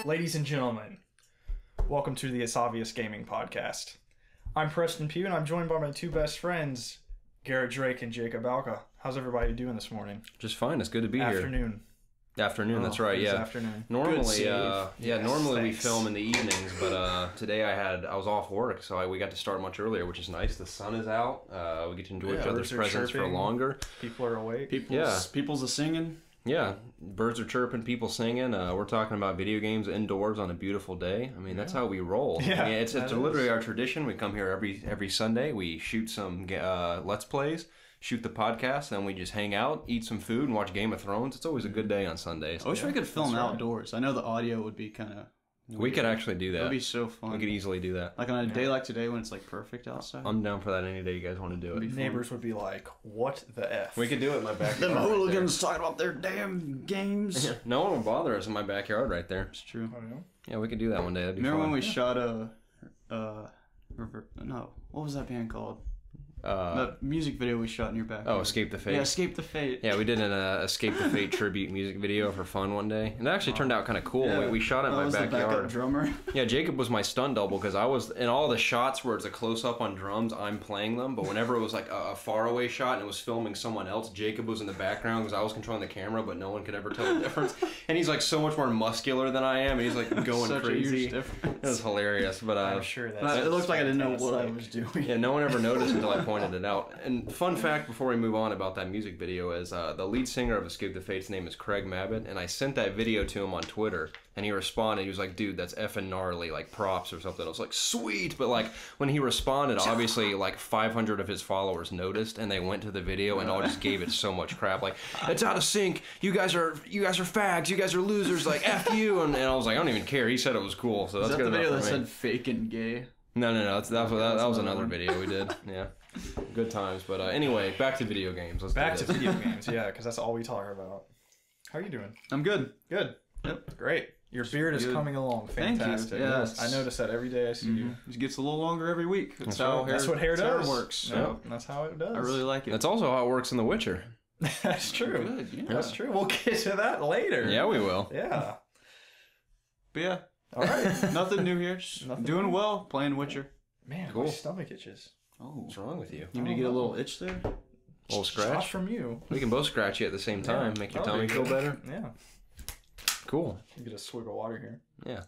Ladies and gentlemen, welcome to the It's Obvious Gaming Podcast. I'm Preston Pugh, and I'm joined by my two best friends, Garrett Drake and Jacob Alka. How's everybody doing this morning? Just fine. It's good to be here. Afternoon, that's right. Yeah. Afternoon. Normally, normally we film in the evenings, but today I was off work, so we got to start much earlier, which is nice. The sun is out. We get to enjoy each other's presence for longer. People are awake. People's a singing. Yeah, birds are chirping, people singing. We're talking about video games indoors on a beautiful day. I mean, that's how we roll. Yeah, I mean, it's literally our tradition. We come here every Sunday. We shoot some Let's Plays, shoot the podcast, and we just hang out, eat some food, and watch Game of Thrones. It's always a good day on Sundays. I wish we could film outdoors. I know the audio would be kind of... We could actually do that. It would be so fun. We could easily do that. Like on a day like today when it's like perfect outside. I'm down for that any day you guys want to do it. Neighbors would be like, what the F? We could do it in my backyard. Them hooligans talking about their damn games. No one will bother us in my backyard right there. It's true. Oh, yeah? Yeah, we could do that one day. That'd be Remember fun. when we shot what was that band called? The music video we shot in your backyard. Oh, Escape the Fate. Yeah, Escape the Fate. Yeah, we did an Escape the Fate tribute music video for fun one day. And it actually turned out kind of cool. Yeah. We shot it in my backyard. The backup drummer. Yeah, Jacob was my stunt double because I was in all the shots where it's a close-up on drums, I'm playing them. But whenever it was like a faraway shot and it was filming someone else, Jacob was in the background because I was controlling the camera, but no one could ever tell the difference. And he's like so much more muscular than I am. And he's like going Such crazy. A huge difference. It was hilarious. But I'm sure that's it looked like I didn't know what I was doing. Yeah, no one ever noticed until I pointed it out. And fun fact before we move on about that music video is the lead singer of Escape the Fate's name is Craig Mabbitt, and I sent that video to him on Twitter, and he responded. He was like, dude, that's effing gnarly, like props or something. I was like, sweet. But like when he responded, obviously like 500 of his followers noticed, and they went to the video and all just gave it so much crap. Like, it's out of sync. You guys are fags. You guys are losers. Like, F you. And I was like, I don't even care. He said it was cool. So that's Is that good the video enough that for me. said fake and gay? No. That was another video we did. Yeah. Good times. But anyway, back to video games. Back to video games, yeah, because that's all we talk about. How are you doing? I'm good. Good. Yep. Great. Your beard is coming along. Thank you. Fantastic. Yes. I notice that every day I see you. It gets a little longer every week. That's What hair does. works. No, that's how it does. I really like it. That's also how it works in The Witcher. That's true. Good, yeah. That's true. We'll get to that later. Yeah, we will. Yeah. But yeah, All right. nothing new here. Just Nothing doing new. well, playing Witcher. Man, Cool. my stomach itches. Oh, What's wrong with you? you need to get a little itch there? A little Shot scratch? from you. We can both scratch you at the same time. Yeah. Make your Oh, tummy there you feel go. better. Yeah. Cool. You get a swig of water here. Yeah.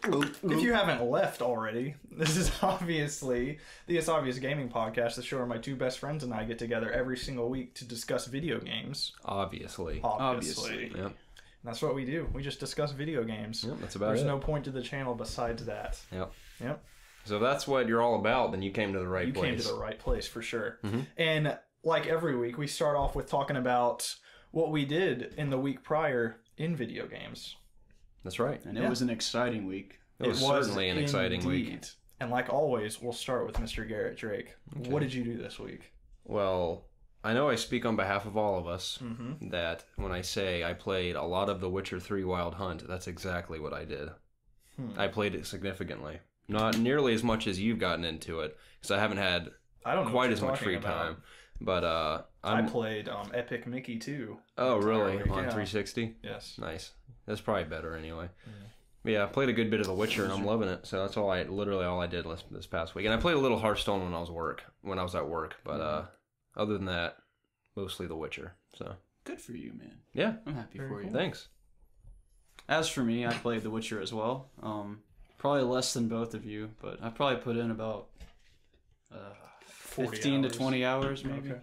If you haven't left already, this is obviously the It's Obvious Gaming Podcast, the show where my two best friends and I get together every single week to discuss video games. Obviously. Obviously. Yep. That's what we do. We just discuss video games. Yep, that's about There's it. no point to the channel besides that. Yep. Yep. So if that's what you're all about, then you came to the right You place. came to the right place for sure. Mhm. And like every week, we start off with talking about what we did in the week prior in video games. That's right. And it was an exciting week. It was certainly an exciting week. indeed. And like always, we'll start with Mr. Garrett Drake. Okay. What did you do this week? Well, I know I speak on behalf of all of us Mm-hmm. that when I say I played a lot of The Witcher 3 Wild Hunt, that's exactly what I did. I played it significantly. Not nearly as much as you've gotten into it, because I haven't had I don't know quite what as you're much talking free about. time. But I played Epic Mickey too. Oh, really? entirely, On yeah. 360? Yes. Nice. That's probably better anyway. But yeah, I played a good bit of The Witcher and I'm loving it. So that's literally all I did this past week. And I played a little Hearthstone when I was at work. But other than that, mostly The Witcher. So Good for you, man. yeah, I'm happy Very for you. thanks. As for me, I played The Witcher as well. Probably less than both of you, but I probably put in about 40 15 to hours. 20 hours maybe. Okay.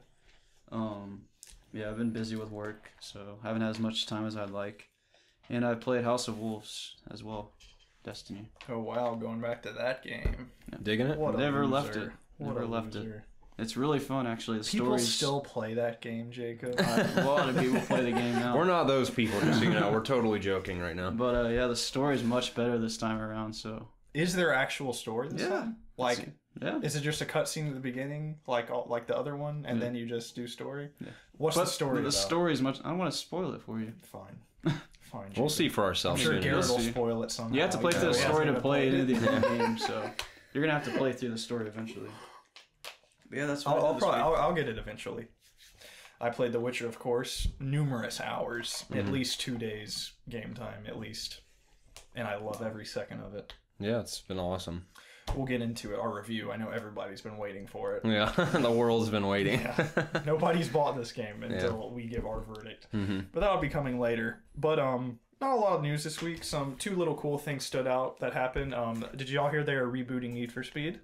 Yeah, I've been busy with work, so haven't had as much time as I'd like. And I've played House of Wolves as well. Destiny. Oh wow, going back to that game. Digging it? What a Never loser. left it. What Never a left it. loser. It's really fun, actually. The People stories. still play that game, Jacob. A lot of people play the game now. We're not those people, just so you know. We're totally joking right now. But yeah, the story's much better this time around. So Is there actual story this Yeah. time? Like, yeah. is it just a cutscene at the beginning, like the other one, and then you just do story? Yeah. What's the story The about? story's much. I don't want to spoil it for you. Fine. Fine. We'll Jacob. see for I'm ourselves sure soon. Garrett will see. spoil it somehow. You have to play even through though the he story hasn't to play even into played the it. end game. So you're gonna have to play through the story eventually. But yeah, that's what I did this week. I'll get it eventually. I played The Witcher, of course, numerous hours, at least 2 days game time, at least. and I love every second of it. Yeah, it's been awesome. We'll get into it, our review. I know everybody's been waiting for it. Yeah, the world's been waiting. Yeah. Nobody's bought this game until we give our verdict. But that'll be coming later. But not a lot of news this week. Two little cool things stood out that happened. Did y'all hear they are rebooting Need for Speed?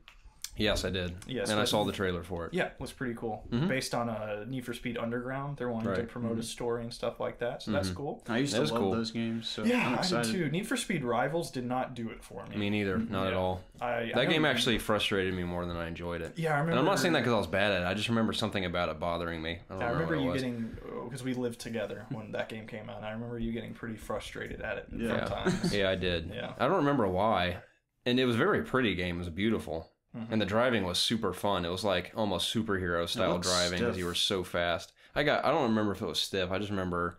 Yes, I did. Yes, and I saw the trailer for it. Yeah, it was pretty cool. Based on Need for Speed Underground. They're wanting to promote a story and stuff like that, so that's cool. I used to love those games, so I'm excited. I did too. Need for Speed Rivals did not do it for me. Me neither, not at all. That game actually frustrated me more than I enjoyed it. Yeah, I remember. And I'm not saying that because I was bad at it. I just remember something about it bothering me. I remember you getting, because we lived together when that game came out, and I remember you getting pretty frustrated at it sometimes. Yeah, I did. Yeah. I don't remember why. And it was a very pretty game. It was beautiful. And the driving was super fun. It was like almost superhero style driving because you were so fast. I don't remember if it was stiff. I just remember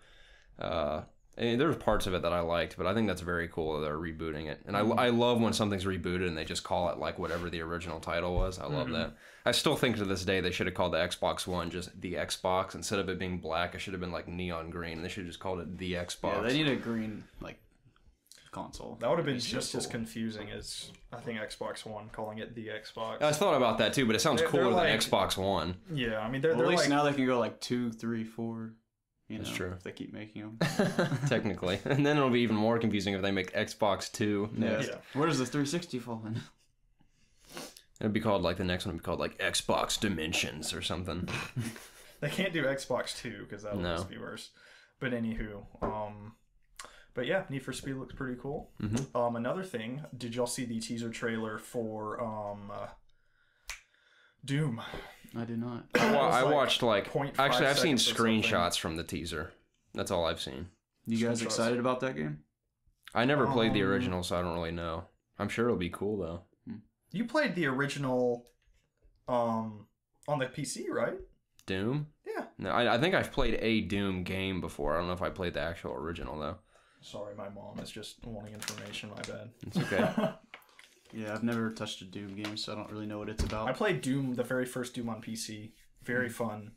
there were parts of it that I liked, but I think that's very cool that they're rebooting it. And I love when something's rebooted and they just call it like whatever the original title was. I love that. I still think to this day they should have called the Xbox One just the Xbox. Instead of it being black, it should have been like neon green. They should have just called it the Xbox. Yeah, they need a green like console. That would have been just as confusing as I think Xbox One, calling it the Xbox. I thought about that too, but it sounds cooler than Xbox One. Yeah, I mean, they're at least like, now they can go like 2, 3, 4. That's true. If they keep making them. Technically. And then it'll be even more confusing if they make Xbox 2 next. Yeah. Where does the 360 fall in? It'd be called like the next one would be called like Xbox Dimensions or something. They can't do Xbox 2 because that would just be worse. But anywho, but yeah, Need for Speed looks pretty cool. Another thing, did y'all see the teaser trailer for Doom? I did not. I watched like actually I've seen screenshots screenshots from the teaser. That's all I've seen. You guys excited about that game? I never played the original, so I don't really know. I'm sure it'll be cool though. You played the original on the PC, right? Doom? Yeah. No, I think I've played a Doom game before. I don't know if I played the actual original though. Sorry, my mom is just wanting information. My bad. It's okay. Yeah, I've never touched a Doom game, so I don't really know what it's about. I played Doom, the very first Doom on PC. Very fun.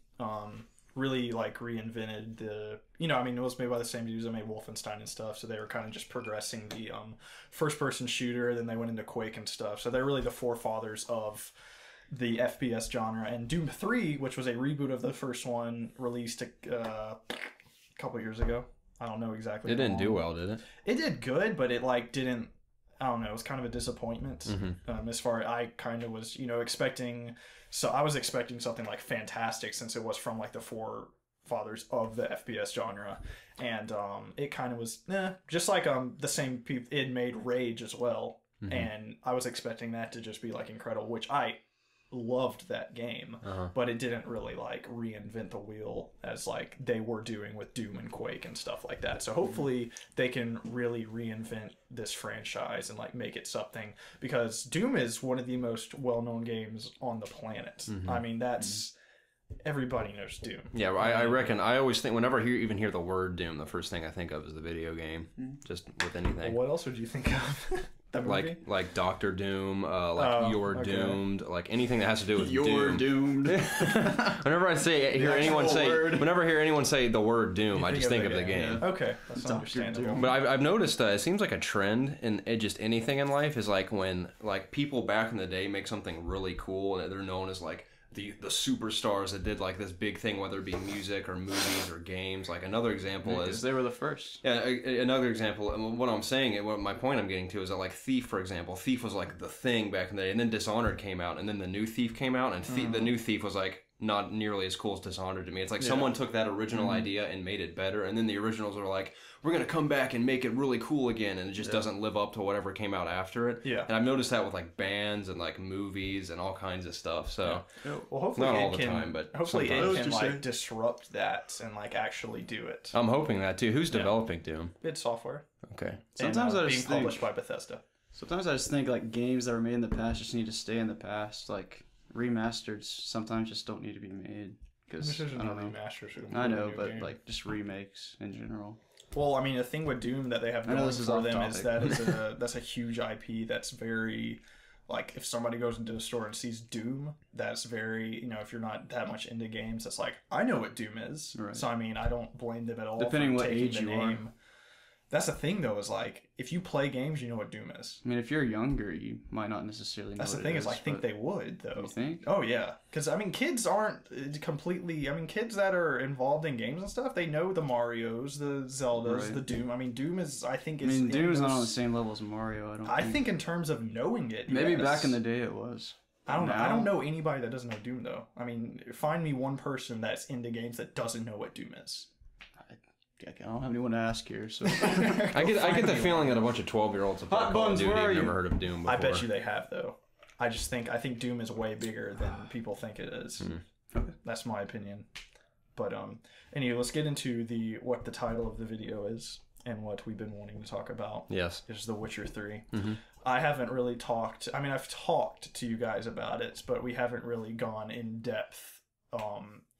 Really like reinvented the. I mean, it was made by the same dudes that made Wolfenstein and stuff. So they were kind of just progressing the first-person shooter. Then they went into Quake and stuff. So they're really the forefathers of the FPS genre. And Doom 3, which was a reboot of the first one, released a couple years ago. I don't know exactly. It didn't do well, did it? It did good, but it like didn't. I don't know. It was kind of a disappointment. As far as I kind of was, expecting. So I was expecting something like fantastic since it was from like the forefathers of the FPS genre, and it kind of was just like the same people. It made Rage as well, and I was expecting that to just be like incredible, which I loved that game, but it didn't really like reinvent the wheel as like they were doing with Doom and Quake and stuff like that. So hopefully they can really reinvent this franchise and like make it something, because Doom is one of the most well-known games on the planet. I mean, that's everybody knows Doom. Yeah, I reckon. I always think whenever I even hear the word Doom, the first thing I think of is the video game. Just with anything. Well, what else would you think of? Like Doctor Doom, You're Doomed, like anything that has to do with You're Doomed. Whenever I hear anyone say the word Doom, I just think of the game. Yeah. Okay, that's understandable. But I've noticed it seems like a trend in just anything in life is like when like people back in the day make something really cool and they're known as like the superstars that did like this big thing, whether it be music or movies or games. Like another example is they were the first. Yeah, another example. And what I'm saying, my point I'm getting to is that like Thief, for example, Thief was like the thing back in the day, and then Dishonored came out, and then the new Thief came out, and the new Thief was like not nearly as cool as Dishonored to me. It's like someone took that original idea and made it better, and then the originals are like, we're going to come back and make it really cool again, and it just doesn't live up to whatever came out after it. Yeah. And I've noticed that with like bands and like movies and all kinds of stuff. So well, hopefully not all the time, but hopefully it can like disrupt that and like actually do it. I'm hoping that too. Who's developing Doom? Id Software. Okay. Sometimes I just being published by Bethesda. Sometimes I just think like games that were made in the past just need to stay in the past. Like remastered sometimes just don't need to be made. Because I don't know. I know, but game. Like just remakes in general. Well, I mean, the thing with Doom that they have going for them is that that's a huge IP that's very, like, if somebody goes into a store and sees Doom, that's very, if you're not that much into games, that's like, I know what Doom is. Right. So, I mean, I don't blame them at all. Depending what age you are. That's the thing, though, is like, if you play games, you know what Doom is. I mean, if you're younger, you might not necessarily know. That's the thing, is I think they would, though. You think? Oh, yeah. Because, I mean, kids aren't completely... I mean, kids that are involved in games and stuff, they know the Marios, the Zeldas, the Doom. I mean, Doom is, I think... Doom is not on the same level as Mario, I think in terms of knowing it, maybe back in the day it was. I don't know anybody that doesn't know Doom, though. I mean, find me one person that's into games that doesn't know what Doom is. I don't have anyone to ask here, so I get the feeling that a bunch of 12-year-olds have played Call of Duty have never heard of Doom before. I bet you they have, though. I think Doom is way bigger than people think it is. Okay. That's my opinion. But anyway, let's get into what the title of the video is and what we've been wanting to talk about. Yes, is The Witcher 3. I haven't really talked. I mean, I've talked to you guys about it, but we haven't really gone in depth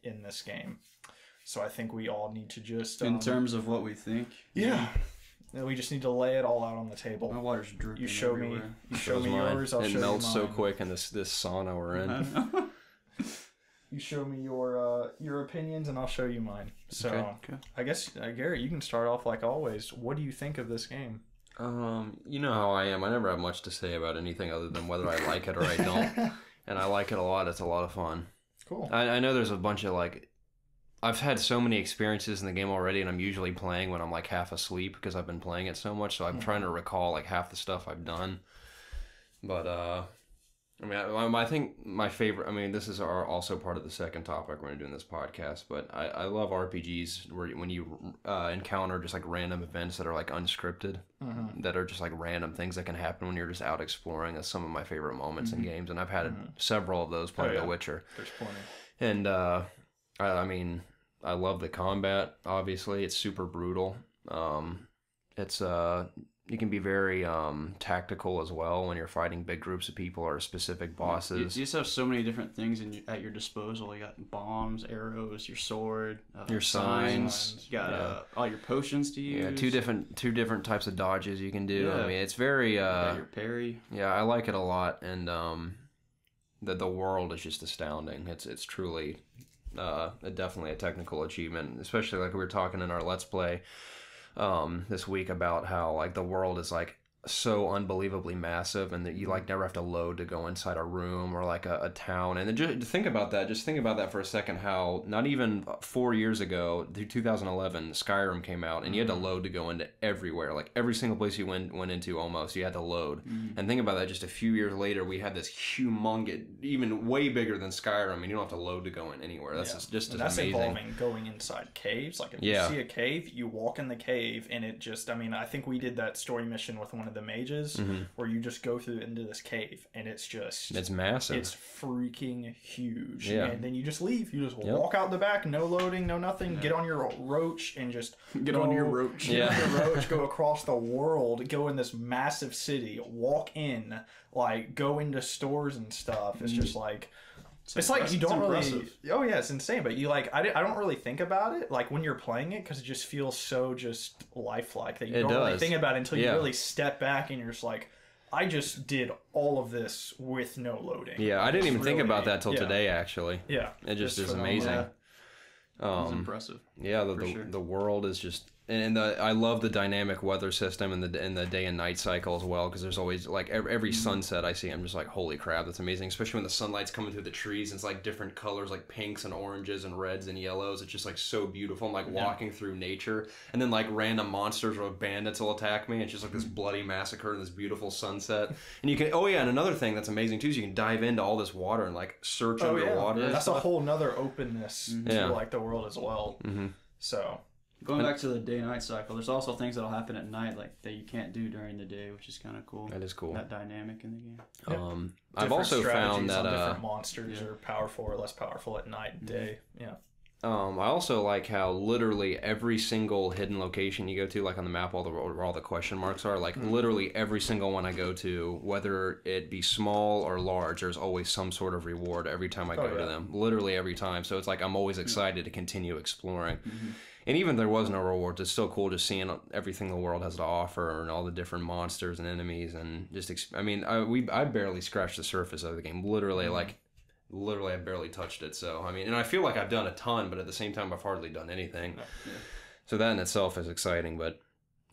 in this game. So I think we all need to just... in terms of what we think? Yeah. We just need to lay it all out on the table. My water's dripping You show everywhere. me yours, I'll show you mine. It melts so quick in this sauna we're in. You show me your opinions, and I'll show you mine. So, okay. I guess, Garrett, you can start off like always. What do you think of this game? You know how I am. I never have much to say about anything other than whether I like it or I don't. And I like it a lot. It's a lot of fun. Cool. I know there's a bunch of, like... I've had so many experiences in the game already, and I'm usually playing when I'm like half asleep because I've been playing it so much. So I'm trying to recall like half the stuff I've done. But I mean, I think my favorite. I mean, this is also part of the second topic we're gonna do in this podcast. But I love RPGs when you encounter just like random events that are like unscripted, that are just like random things that can happen when you're just out exploring. That's some of my favorite moments in games, and I've had several of those playing The Witcher. There's plenty. And I mean, I love the combat, obviously. It's super brutal. It's you can be very tactical as well when you're fighting big groups of people or specific bosses. You just have so many different things at your disposal. You got bombs, arrows, your sword, your signs. You got all your potions to use. Yeah, two different types of dodges you can do. Yeah. I mean, it's very... you got your parry. Yeah, I like it a lot, and the world is just astounding. It's truly... definitely a technical achievement, especially like we were talking in our Let's Play this week about how like the world is like so unbelievably massive, and that you like never have to load to go inside a room or like a town. And then just think about that for a second, how not even 4 years ago, 2011, Skyrim came out, and you had to load to go into everywhere, like every single place you went into almost, you had to load. And think about that, just a few years later we had this humongous, even way bigger than Skyrim, and you don't have to load to go in anywhere. That's just as amazing. That's involving going inside caves. Like if you see a cave, you walk in the cave, and it just, I mean, I think we did that story mission with one of the mages where you just go through into this cave, and it's massive. It's freaking huge. And then you just leave. You just walk out the back, no loading, no nothing. Get on your roach and just on your roach. Go across the world, go in this massive city, walk in, like go into stores and stuff. It's just like it's like you don't really. Oh yeah, it's insane. But you like I don't really think about it like when you're playing it, because it just feels so just lifelike that you don't really think about it until you really step back and you're just like, I just did all of this with no loading. Yeah, I didn't even think about that till today. Actually, it just is amazing. It's impressive. Yeah, the world is just. And I love the dynamic weather system and the day and night cycle as well, because there's always like every sunset I see, I'm just like, holy crap, that's amazing. Especially when the sunlight's coming through the trees, and it's like different colors, like pinks and oranges and reds and yellows. It's just like so beautiful. I'm like walking through nature, and then like random monsters or bandits will attack me. It's just like this bloody massacre and this beautiful sunset. And you can and another thing that's amazing too is you can dive into all this water and like search underwater. Yeah. That's a whole nother openness to like the world as well. So. Going back to the day-night cycle, there's also things that'll happen at night like that you can't do during the day, which is kind of cool. That is cool. That dynamic in the game. I've also found that different monsters are powerful or less powerful at night and day. Yeah. I also like how literally every single hidden location you go to, like on the map, where all the question marks are, like literally every single one I go to, whether it be small or large, there's always some sort of reward every time I go to them. Literally every time. So it's like I'm always excited to continue exploring. And even if there was no rewards, it's still cool just seeing everything the world has to offer and all the different monsters and enemies, and just I barely scratched the surface of the game. Literally, I barely touched it. So I mean, and I feel like I've done a ton, but at the same time, I've hardly done anything. So that in itself is exciting. But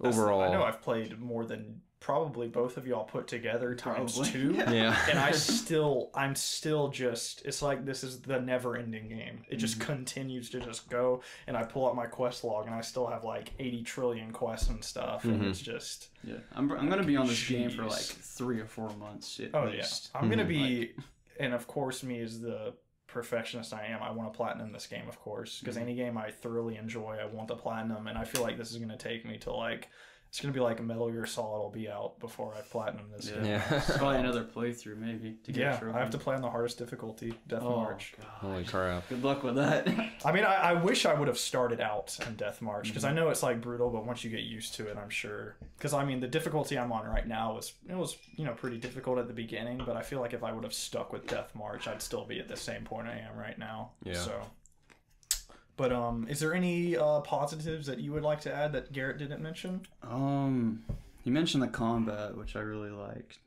overall. I know I've played more than probably both of y'all put together times 2. Yeah. And I'm still just, it's like this is the never ending game. It just continues to just go, and I pull up my quest log and I still have like 80 trillion quests and stuff, and it's just I'm gonna be on this game for like 3 or 4 months at least. I'm gonna be, and of course, me as the perfectionist I am, I want to platinum this game, of course, because any game I thoroughly enjoy, I want the platinum, and I feel like this is gonna take me to like, it's gonna be like a Metal Gear Solid will be out before I platinum this game. Yeah. Probably another playthrough maybe to get a trophy. I have to play on the hardest difficulty, Death March. God. Holy crap. Good luck with that. I mean, I wish I would have started out in Death March, because I know it's like brutal, but once you get used to it, I'm sure. Because I mean, the difficulty I'm on right now was pretty difficult at the beginning, but I feel like if I would have stuck with Death March, I'd still be at the same point I am right now. Yeah. So. But is there any positives that you would like to add that Garrett didn't mention? You mentioned the combat, which I really liked.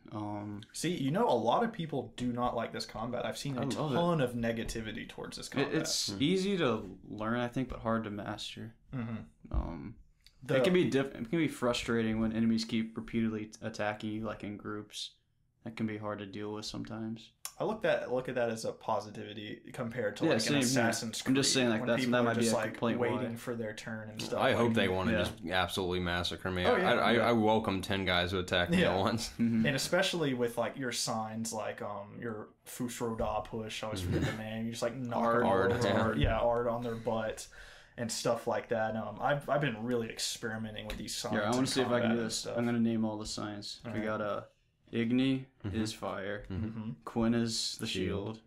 See, a lot of people do not like this combat. I've seen a ton of negativity towards this combat. It's easy to learn, I think, but hard to master. Mm-hmm. It can be it can be frustrating when enemies keep repeatedly attacking you, like in groups. That can be hard to deal with sometimes. I look at that as a positivity compared to like an Assassin's Creed. I'm just saying like that might be a complaint waiting for their turn and stuff. I hope they want to just absolutely massacre me. I welcome 10 guys to attack me at once. And especially with like your signs, like your Fusroda push. I always forget the name. You just like knock Ard on their butt and stuff like that. I've been really experimenting with these signs. Yeah, I want to see if I can do this. I'm gonna name all the signs. We got Igni is fire. Quinn is the shield.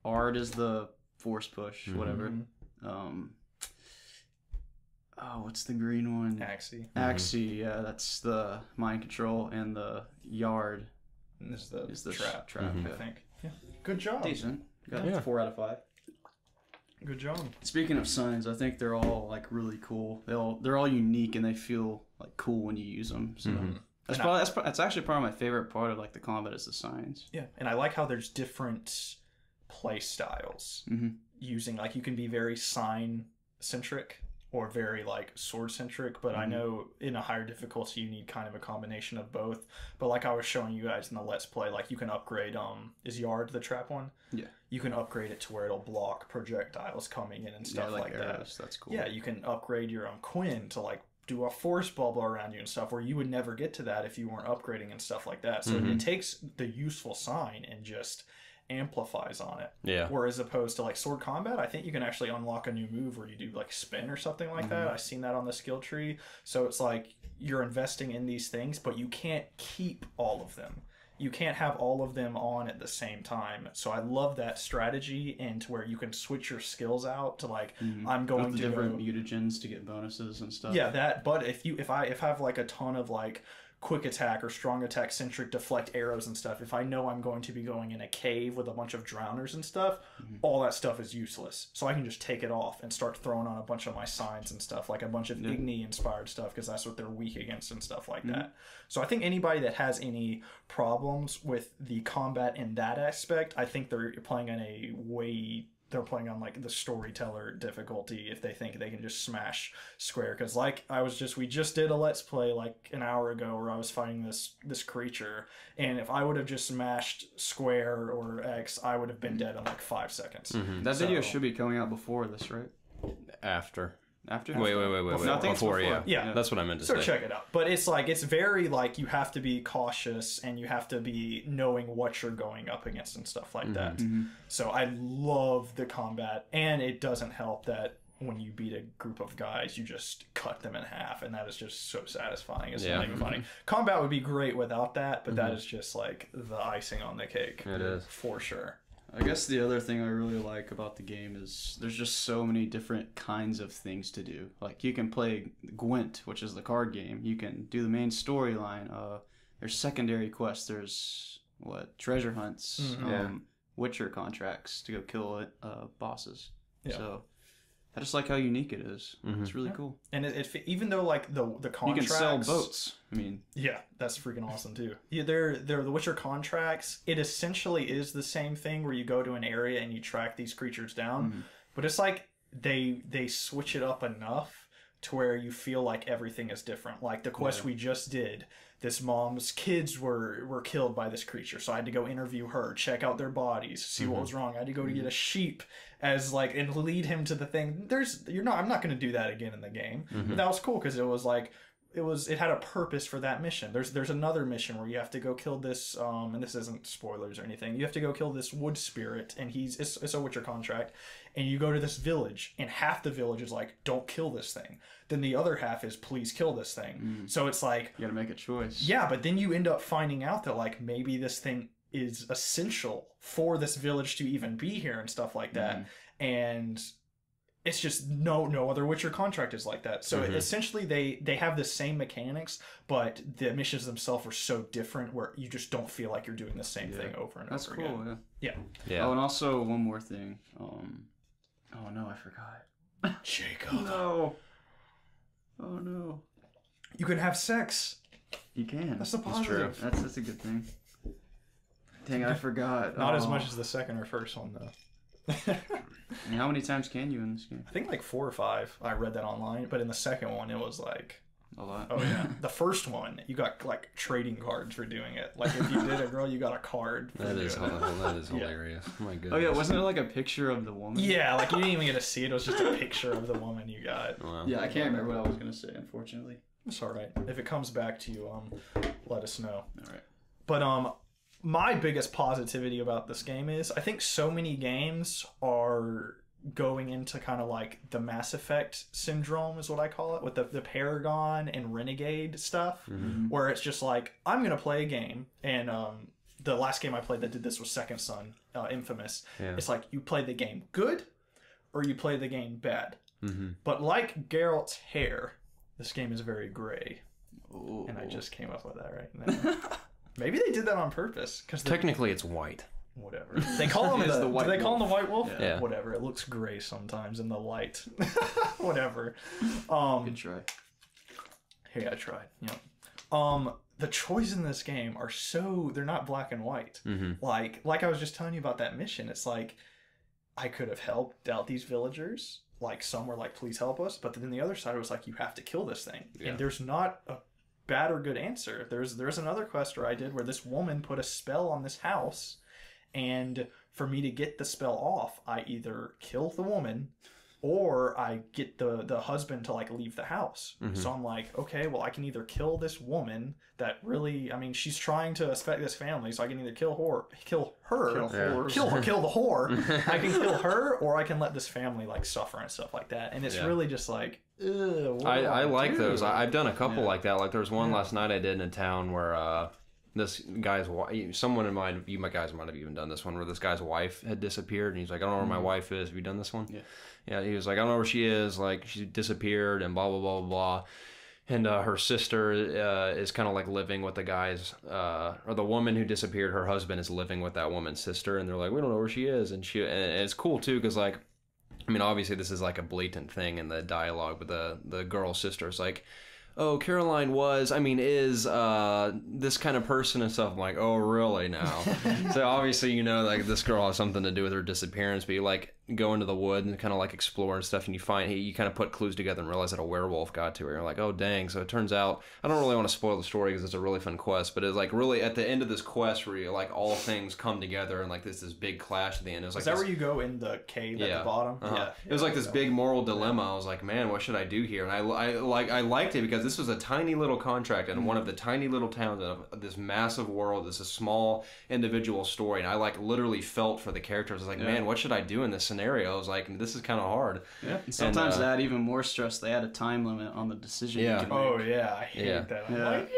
Ard is the force push, whatever. What's the green one? Axie. Axie, yeah, that's the mind control, and the yard is the trap. I think. Yeah. Good job. Decent. Got 4 out of 5. Good job. Speaking of signs, I think they're all like really cool. They're all unique, and they feel like cool when you use them. So. That's actually probably my favorite part of like the combat is the signs. Yeah, and I like how there's different play styles using, like, you can be very sign centric or very like sword centric, but I know in a higher difficulty you need kind of a combination of both. But like I was showing you guys in the Let's Play, like you can upgrade is Yard the trap one? Yeah. You can upgrade it to where it'll block projectiles coming in and stuff like arrows. that. That's cool. Yeah, you can upgrade your Quinn to like do a force bubble around you and stuff, where you would never get to that if you weren't upgrading and stuff like that. So it takes the useful sign and just amplifies on it. Yeah. Whereas opposed to like sword combat, I think you can actually unlock a new move where you do like spin or something like that. I've seen that on the skill tree. So it's like you're investing in these things, but you can't keep all of them. You can't have all of them on at the same time. So I love that strategy, and to where you can switch your skills out to like I'm going with to different mutagens to get bonuses and stuff. Yeah, that. But if I have like a ton of like quick attack or strong attack centric deflect arrows and stuff, if I know I'm going to be going in a cave with a bunch of drowners and stuff, all that stuff is useless. So I can just take it off and start throwing on a bunch of my signs and stuff, like a bunch of Igni inspired stuff, because that's what they're weak against and stuff like that. So I think anybody that has any problems with the combat in that aspect, I think they're playing on like the storyteller difficulty if they think they can just smash square. Because like we just did a Let's Play like an hour ago where I was fighting this creature, and if I would have just smashed square or X, I would have been dead in like 5 seconds. That video should be coming out before this, right? After. Wait. Before, yeah. That's what I meant to say. So check it out. But it's like, it's very like, you have to be cautious and you have to be knowing what you're going up against and stuff like that. So I love the combat, and it doesn't help that when you beat a group of guys, you just cut them in half, and that is just so satisfying. It's not even funny. Combat would be great without that, but that is just like the icing on the cake. It is. For sure. I guess the other thing I really like about the game is there's just so many different kinds of things to do. Like you can play Gwent, which is the card game. You can do the main storyline. There's secondary quests. There's treasure hunts, Witcher contracts to go kill bosses. Yeah. So I just like how unique it is. It's really cool. And it even though like the contracts, you can sell boats. I mean, yeah, that's freaking awesome too. Yeah, they're the Witcher contracts. It essentially is the same thing where you go to an area and you track these creatures down, but it's like they switch it up enough to where you feel like everything is different. Like the quest we just did, this mom's kids were killed by this creature, so I had to go interview her, check out their bodies, see what was wrong. I had to go to get a sheep as like and lead him to the thing. I'm not going to do that again in the game. But that was cool because it was like it had a purpose for that mission. There's another mission where you have to go kill this and this isn't spoilers or anything. You have to go kill this wood spirit, and it's a Witcher contract, and you go to this village, and half the village is like, don't kill this thing. Then the other half is, please kill this thing. So it's like you gotta make a choice. Yeah, but then you end up finding out that like maybe this thing is essential for this village to even be here and stuff like that. And it's just no other Witcher contract is like that. So essentially they have the same mechanics, but the missions themselves are so different where you just don't feel like you're doing the same thing over and over again. That's cool, yeah. Oh, and also one more thing. Oh no, I forgot. Jacob. No. Oh no. You can have sex. You can. That's a positive. That's a good thing. Dang, I forgot. Not as much as the second or first one though. And how many times can you in this game? I think like 4 or 5. I read that online, but in the second one it was like a lot. Oh yeah. The first one you got like trading cards for doing it. Like if you did a girl, you got a card. That is hilarious. Oh my goodness. Oh yeah, wasn't it like a picture of the woman? Yeah, like you didn't even get to see it. It was just a picture of the woman you got. Wow. Yeah, I can't remember what I was gonna say, unfortunately. It's all right. If it comes back to you, let us know. All right. But my biggest positivity about this game is I think so many games are going into kind of like the Mass Effect syndrome is what I call it, with the Paragon and Renegade stuff, where it's just like, I'm going to play a game, and the last game I played that did this was Second Son, Infamous. Yeah. It's like, you play the game good, or you play the game bad. But like Geralt's hair, this game is very gray. Ooh. And I just came up with that right now. Maybe they did that on purpose. Technically, it's white. Whatever. They call him the white wolf. They call him the white wolf? Yeah. Whatever. It looks gray sometimes in the light. Whatever. Good try. Hey, I tried. Yeah. The choices in this game are they're not black and white. Like I was just telling you about that mission. It's like, I could have helped out these villagers. Like, some were like, please help us. But then the other side was like, you have to kill this thing. Yeah. And there's not a bad or good answer. There's another quest where I did where this woman put a spell on this house, and for me to get the spell off, I either kill the woman or I get the husband to like leave the house. So I'm like, okay, well, I can either kill this woman that really, I mean, she's trying to affect this family, so I can either kill the whore. I can kill her, or I can let this family like suffer and stuff like that. And it's really just like, I like those. I've done a couple like that. Like there was one last night I did in a town where this guy's wife, someone in mind, you guys might have even done this one, where this guy's wife had disappeared, and he's like, I don't know where my wife is. Have you done this one? Yeah, he was like, I don't know where she is. Like, she disappeared, and blah blah blah blah blah. And her sister is kind of like living with the guy's, or the woman who disappeared. Her husband is living with that woman's sister, and they're like, we don't know where she is. And it's cool too, because like, I mean, obviously this is like a blatant thing in the dialogue, but the girl's sister is like, oh, Caroline is this kind of person and stuff. I'm like, oh, really now? So obviously, like this girl has something to do with her disappearance, but you like go into the wood and kind of like explore and stuff, and you kind of put clues together and realize that a werewolf got to her. You're like, oh, dang. So it turns out, I don't really want to spoil the story because it's a really fun quest, but it's like really at the end of this quest where you like all things come together and like this big clash at the end. It was like, is that where you go in the cave at the bottom? Yeah. It was like this big moral dilemma. I was like, man, what should I do here? And I liked it because this was a tiny little contract in one of the tiny little towns of this massive world. This is a small individual story, and I like literally felt for the characters. I was like, man, what should I do in this scenario? I was like, this is kind of hard. Yeah. And sometimes they add even more stress. They add a time limit on the decision you can make. Oh yeah, I hate that. I'm like,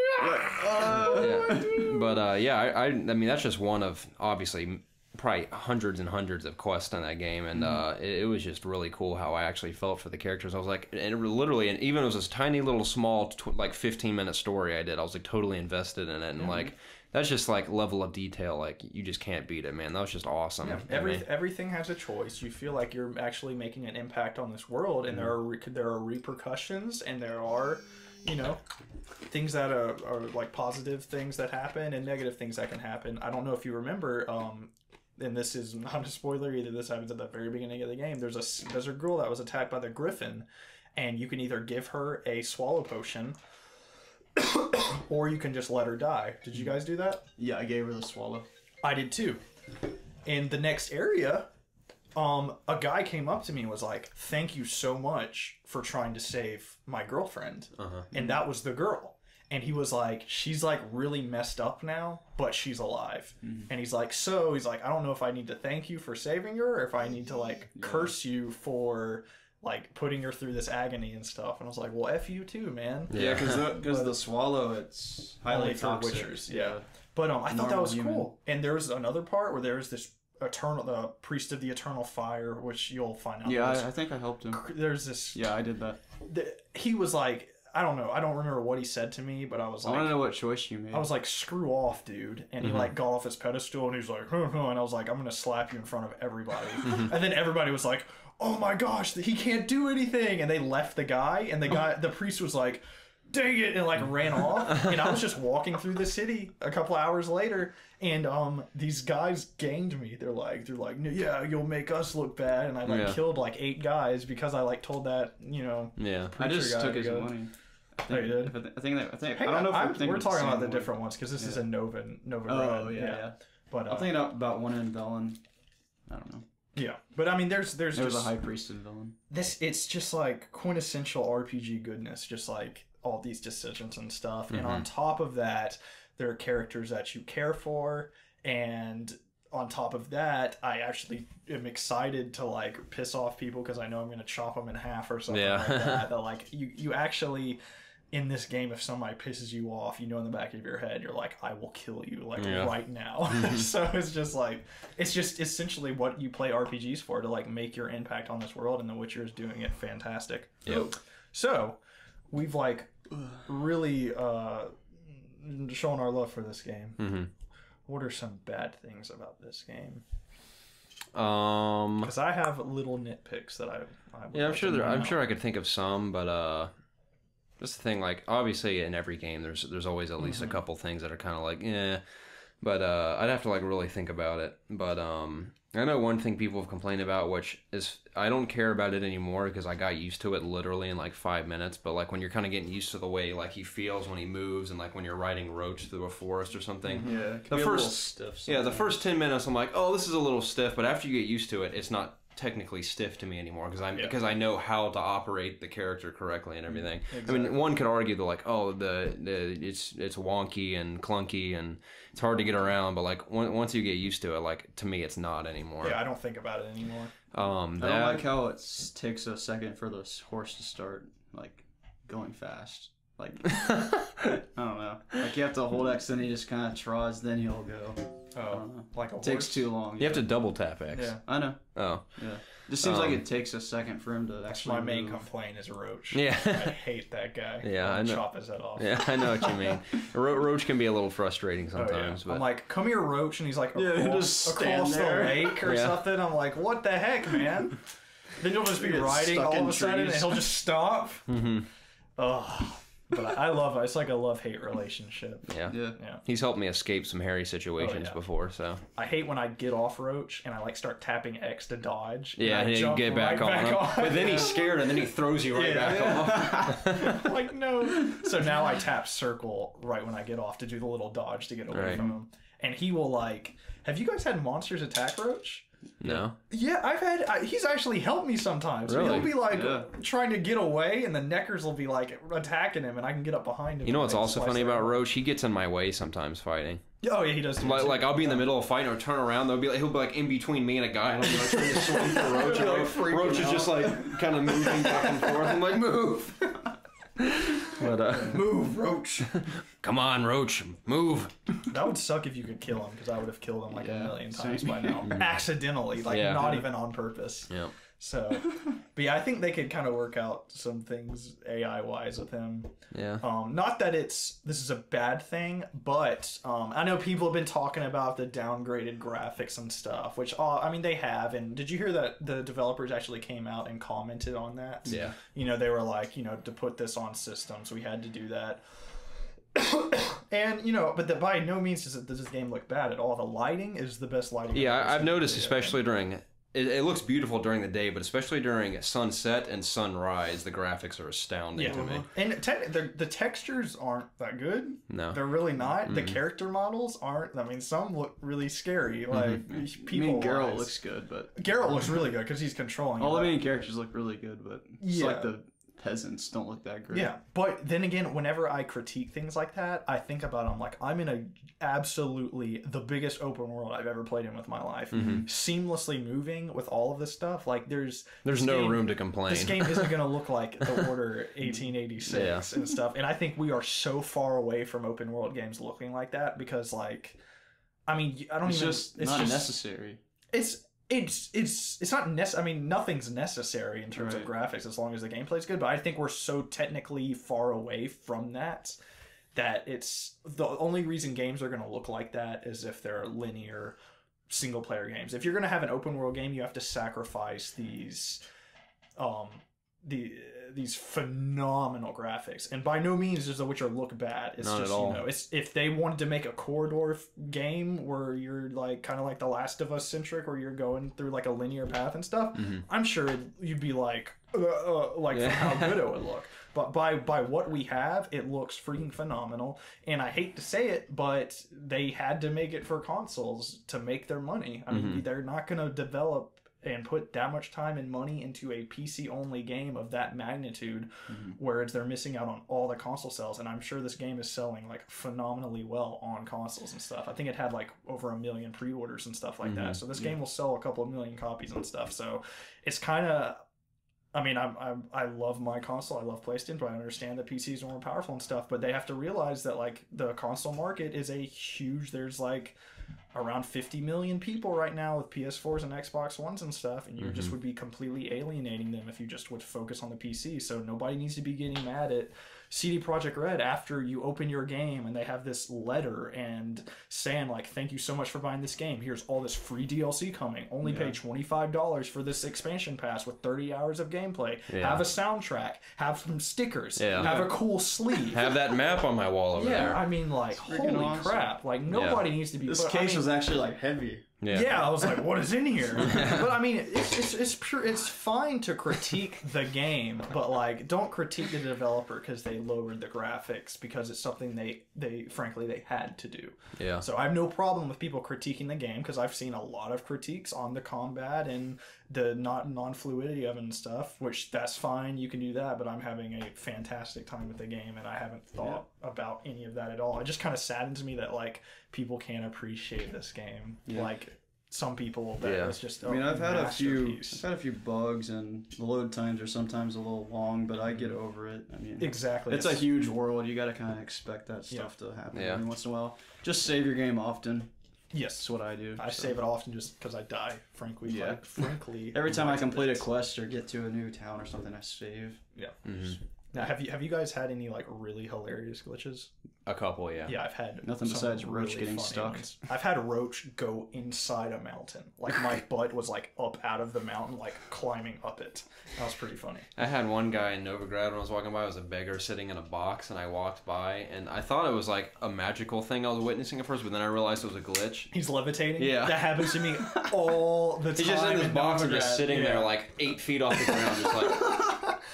But I mean that's just one of obviously probably hundreds and hundreds of quests in that game, and it was just really cool how I actually felt for the characters. I was like, and even it was this tiny little small like 15-minute story I did. I was like totally invested in it, and like that's just like level of detail like you just can't beat it, man. That was just awesome. Yeah. Everything has a choice. You feel like you're actually making an impact on this world, and there are repercussions, and there are things that are like positive things that happen and negative things that can happen. I don't know if you remember, and this is not a spoiler either, this happens at the very beginning of the game. There's a girl that was attacked by the Griffin, and you can either give her a swallow potion, or you can just let her die. Did you guys do that? Yeah, I gave her the swallow. I did too. In the next area, a guy came up to me and was like, "Thank you so much for trying to save my girlfriend." And that was the girl. And he was like, "She's like really messed up now, but she's alive." And he's like, I don't know if I need to thank you for saving her, or if I need to like curse you for like putting her through this agony and stuff. And I was like, "Well, F you too, man." Yeah, because the swallow, it's highly toxic. Witchers, yeah. But I thought that was cool. And there was another part where there was this the priest of the eternal fire, which you'll find out. Yeah, I think I helped him. There's this. Yeah, I did that. He was like, I don't know. I don't remember what he said to me, but I was like, I want to know what choice you made. I was like, "Screw off, dude!" And he like got off his pedestal and he was like, "Huh, huh," and I was like, "I'm gonna slap you in front of everybody." And then everybody was like, "Oh my gosh, he can't do anything!" And they left the guy, and the priest was like, "Dang it!" and like ran off. And I was just walking through the city a couple hours later, and these guys ganged me. They're like, "Yeah, you'll make us look bad," and I killed like 8 guys because I like told that I just took his money. Oh, you did? I think. Hey, I don't know if we're talking about the different ones because this is a Nova. Oh yeah. But I'm thinking about one in Velen. I don't know. Yeah, but I mean, there was a high priest in Velen. It's just like quintessential RPG goodness, just like all these decisions and stuff. And on top of that, there are characters that you care for, and on top of that, I actually am excited to like piss off people because I know I'm going to chop them in half or something like that. That like you actually, in this game, if somebody pisses you off, in the back of your head, you're like, "I will kill you right now." So it's just like, it's just essentially what you play RPGs for, to like make your impact on this world, and The Witcher is doing it fantastic. Yep. So we've like really shown our love for this game. What are some bad things about this game? Because I have little nitpicks that I I'm sure I could think of some, but that's the thing. Like, obviously, in every game, there's always at least a couple things that are kind of like, eh. But I'd have to like really think about it. But I know one thing people have complained about, which is I don't care about it anymore because I got used to it literally in like 5 minutes. But like when you're kind of getting used to the way like he feels when he moves, and like when you're riding Roach through a forest or something. Yeah, it can be a little stiff. The first 10 minutes I'm like, oh, this is a little stiff. But after you get used to it, it's not technically stiff to me anymore because I know how to operate the character correctly and everything. Exactly. I mean, one could argue that like, oh, it's wonky and clunky and it's hard to get around, but like once you get used to it, like to me, it's not anymore. Yeah, I don't think about it anymore. I don't like how it takes a second for the horse to start like going fast. Like I don't know. Like you have to hold X, then he just kind of trots, then he'll go. Oh, like a horse? Takes too long. You have to double tap X. Yeah, I know. Oh, yeah. Just seems like it takes a second for him to actually. My main complaint is Roach. Yeah, I hate that guy. Yeah, I know. Chop his head off. Yeah, I know what you mean. Roach can be a little frustrating sometimes. But I'm like, "Come here, Roach," and he's like, across the lake or something. I'm like, "What the heck, man?" Then you'll just be riding all of a sudden, and he'll just stop. Ugh. But I love it. It's like a love-hate relationship. Yeah. He's helped me escape some hairy situations before, so. I hate when I get off Roach and I like start tapping X to dodge. Yeah, and you get back on him. But then he's scared and then he throws you back off. Like, no. So now I tap circle right when I get off to do the little dodge to get away from him. And he will like... Have you guys had monsters attack Roach? No. Yeah, I've had... he's actually helped me sometimes. Really? He'll be like trying to get away, and the neckers will be like attacking him, and I can get up behind him. You know what's also funny about Roach? He gets in my way sometimes fighting. Oh yeah, he does. Like I'll be in the middle of fighting or turn around. He'll be like in between me and a guy, and I'll be like trying to swing for Roach. And Roach is just like kind of moving back and forth. I'm like, move. But, move, Roach. Come on, Roach, move. That would suck if you could kill him, because I would have killed him like a million times by now. Accidentally, like not even on purpose. Yeah. So, but yeah, I think they could kind of work out some things AI-wise with him. Yeah. Not that this is a bad thing, but I know people have been talking about the downgraded graphics and stuff, which I mean they have. And did you hear that the developers actually came out and commented on that? Yeah. They were like, to put this on systems, we had to do that. And but by no means does this game look bad at all. The lighting is the best lighting. Yeah, I've noticed, especially during it looks beautiful during the day, but especially during sunset and sunrise, the graphics are astounding to me. And the textures aren't that good. No. They're really not. The character models aren't. I mean, some look really scary. Like, people. Geralt looks good, but... Geralt looks really good because he's controlling all the main characters look really good, but it's like the peasants don't look that great. Yeah, but then again, whenever I critique things like that, I think about I'm like, I'm in a absolutely the biggest open world I've ever played in with my life, seamlessly moving with all of this stuff. Like there's no room to complain. This game isn't going to look like The Order 1886 and stuff. And I think we are so far away from open world games looking like that because, like, I mean, I don't it's even. Just it's not just necessary. It's not necessary. I mean, nothing's necessary in terms of graphics as long as the gameplay's good. But I think we're so technically far away from that it's the only reason games are going to look like that is if they're linear single player games. If you're going to have an open world game, you have to sacrifice these phenomenal graphics, and by no means does The Witcher look bad. It's not just, at all. You know, it's if they wanted to make a corridor game where you're like kind of like The Last of Us centric, where you're going through like a linear path and stuff, I'm sure you'd be like from how good it would look. But by what we have, it looks freaking phenomenal. And I hate to say it, but they had to make it for consoles to make their money. I mean, they're not going to develop and put that much time and money into a PC-only game of that magnitude, whereas they're missing out on all the console sales. And I'm sure this game is selling like phenomenally well on consoles and stuff. I think it had like over 1 million pre-orders and stuff like that. So this game will sell a couple of million copies and stuff. So it's kind of... I mean, I love my console. I love PlayStation, but I understand that PCs are more powerful and stuff. But they have to realize that like the console market is a huge. There's like around 50 million people right now with PS4s and Xbox Ones and stuff, and you just would be completely alienating them if you just would focus on the PC. So nobody needs to be getting mad at CD Projekt Red after you open your game and they have this letter and saying like, thank you so much for buying this game. Here's all this free DLC coming. Only pay $25 for this expansion pass with 30 hours of gameplay. Have a soundtrack. Have some stickers. Have a cool sleeve. Have that map on my wall over there. I mean, like, holy crap. Like, nobody needs to be... This case was actually, like, heavy. Yeah, I was like, what is in here? But I mean, it's pure. It's fine to critique the game, but like, don't critique the developer because they lowered the graphics because it's something they frankly they had to do. Yeah. So I have no problem with people critiquing the game because I've seen a lot of critiques on the combat and the non-fluidity of it and stuff, which that's fine. You can do that, but I'm having a fantastic time with the game and I haven't thought about any of that at all. It just kind of saddens me that like people can't appreciate this game like some people that it's just I mean, I've had a few bugs and the load times are sometimes a little long, but I get over it. I mean, exactly, it's a huge world. You got to kind of expect that stuff to happen every once in a while. Just save your game often. Yes, that's what I do. I save it often just because I die. Frankly, frankly. Every time I complete a quest or get to a new town or something, I save. Yeah. Now, have you guys had any like really hilarious glitches? A couple, yeah. Yeah, I've had nothing besides Roach getting stuck. Ones. I've had Roach go inside a mountain. Like my butt was like up out of the mountain, like climbing up it. That was pretty funny. I had one guy in Novigrad when I was walking by. It was a beggar sitting in a box, and I walked by, and I thought it was like a magical thing I was witnessing at first, but then I realized it was a glitch. He's levitating. Yeah, that happens to me all the time. He's just in this box and just sitting there like 8 feet off the ground, just like.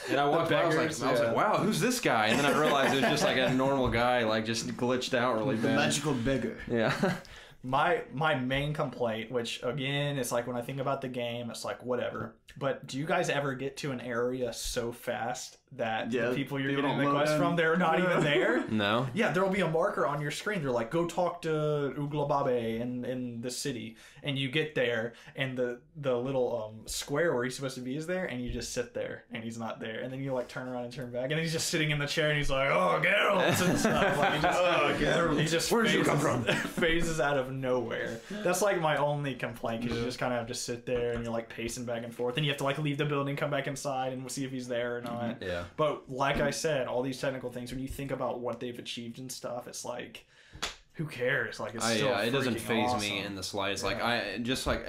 And I walked by, I was like, wow, who's this guy? And then I realized it was just like a normal guy, like just glitched out really bad. The magical beggar. Yeah. My main complaint, which again, it's like when I think about the game, it's like whatever. But do you guys ever get to an area so fast that the people you're getting the quest from, they're not even there? No. Yeah, there will be a marker on your screen. They're like, go talk to Uglababe in the city. And you get there, and the little square where he's supposed to be is there, and you just sit there, and he's not there. And then you like turn around and turn back, and he's just sitting in the chair, and he's like, oh, Geralt, and stuff. Like, he just where'd you come from? Phases out of nowhere. That's like my only complaint, because you just kind of have to sit there, and you're like pacing back and forth. Then you have to like leave the building, come back inside, and see if he's there or not. Yeah. But like I said, all these technical things, when you think about what they've achieved and stuff, it's like, who cares? Like, it's still it doesn't faze awesome. me in the slightest. Like, I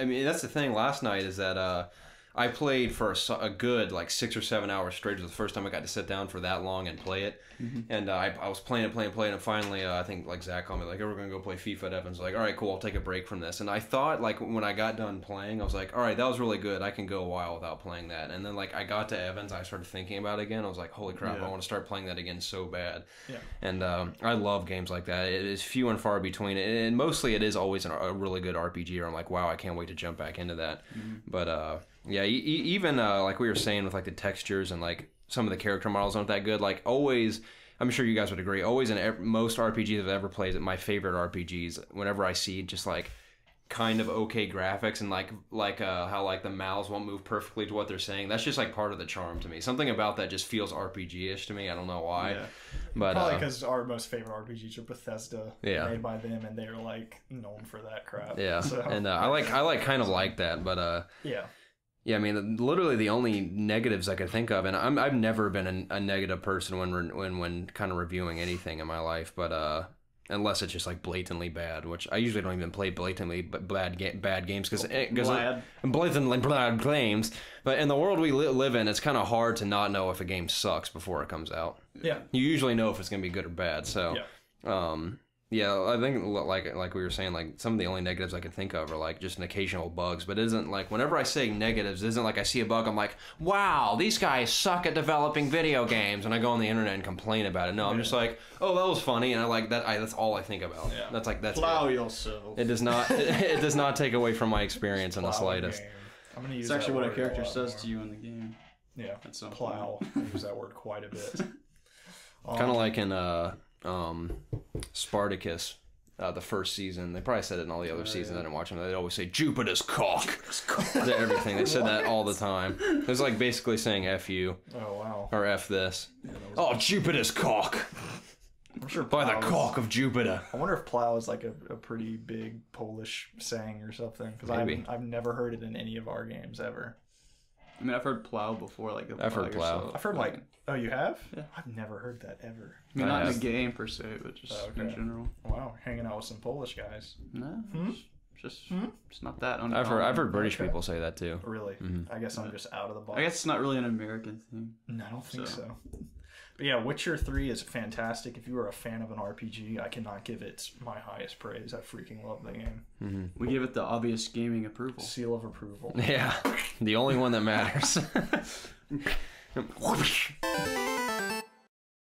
mean, that's the thing. Last night is that I played for a good like 6 or 7 hours straight. It was the first time I got to sit down for that long and play it. And I was playing it, and finally I think like Zach called me like, "Oh, we're gonna go play FIFA." And Evan's like, "All right, cool. I'll take a break from this." And I thought like when I got done playing, I was like, "All right, that was really good. I can go a while without playing that." And then like I got to Evans, I started thinking about it again. I was like, "Holy crap! I want to start playing that again so bad." Yeah. And I love games like that. It is few and far between, and mostly it is always a really good RPG. Or I'm like, "Wow, I can't wait to jump back into that." But yeah, even like we were saying with like the textures and like some of the character models aren't that good. Like always, I'm sure you guys would agree. Always in most RPGs I've ever played, my favorite RPGs, whenever I see just like kind of okay graphics and like how like the mouths won't move perfectly to what they're saying, that's just like part of the charm to me. Something about that just feels RPG-ish to me. I don't know why. Yeah. But probably because our most favorite RPGs are Bethesda, made by them, and they're like known for that crap. Yeah, so. And I kind of like that, but yeah. Yeah, I mean, literally the only negatives I could think of, and I've never been a negative person when kind of reviewing anything in my life, but unless it's just like blatantly bad, which I usually don't even play blatantly bad games because blatantly bad games. But in the world we live in, it's kind of hard to not know if a game sucks before it comes out. Yeah, you usually know if it's gonna be good or bad. So. Yeah. Yeah, I think like we were saying, like some of the only negatives I could think of are like just an occasional bugs, but it isn't like whenever I say negatives, it isn't like I see a bug, I'm like, wow, these guys suck at developing video games, and I go on the internet and complain about it. No, I'm just like, oh, that was funny, and I like that. That's all I think about. Yeah. That's plow yourself. It does not. It does not take away from my experience in the slightest. I'm gonna use. It's actually what a character says to you in the game. Yeah, plow. I use that word quite a bit. Kind of like in Spartacus, the first season. They probably said it in all the other seasons. I didn't watch them. They'd always say Jupiter's cock. To everything. They said that all the time. It was like basically saying F you. Oh wow. Or F this. Yeah, Jupiter's cock. I'm sure by the cock of Jupiter. I wonder if plow is like a pretty big Polish saying or something, because I've never heard it in any of our games ever. I mean, I've heard plow before, like I've heard plow. I've heard like, oh, you have? Yeah. I've never heard that ever. I mean, not in the game per se, but just in general. Wow, hanging out with some Polish guys. No, it's not that. I've heard British people say that too. Really? I guess I'm just out of the box. I guess it's not really an American thing. No, I don't think so. But yeah, Witcher 3 is fantastic. If you are a fan of an RPG, I cannot give it my highest praise. I freaking love the game. We give it the obvious gaming approval. Seal of approval. Yeah, the only one that matters.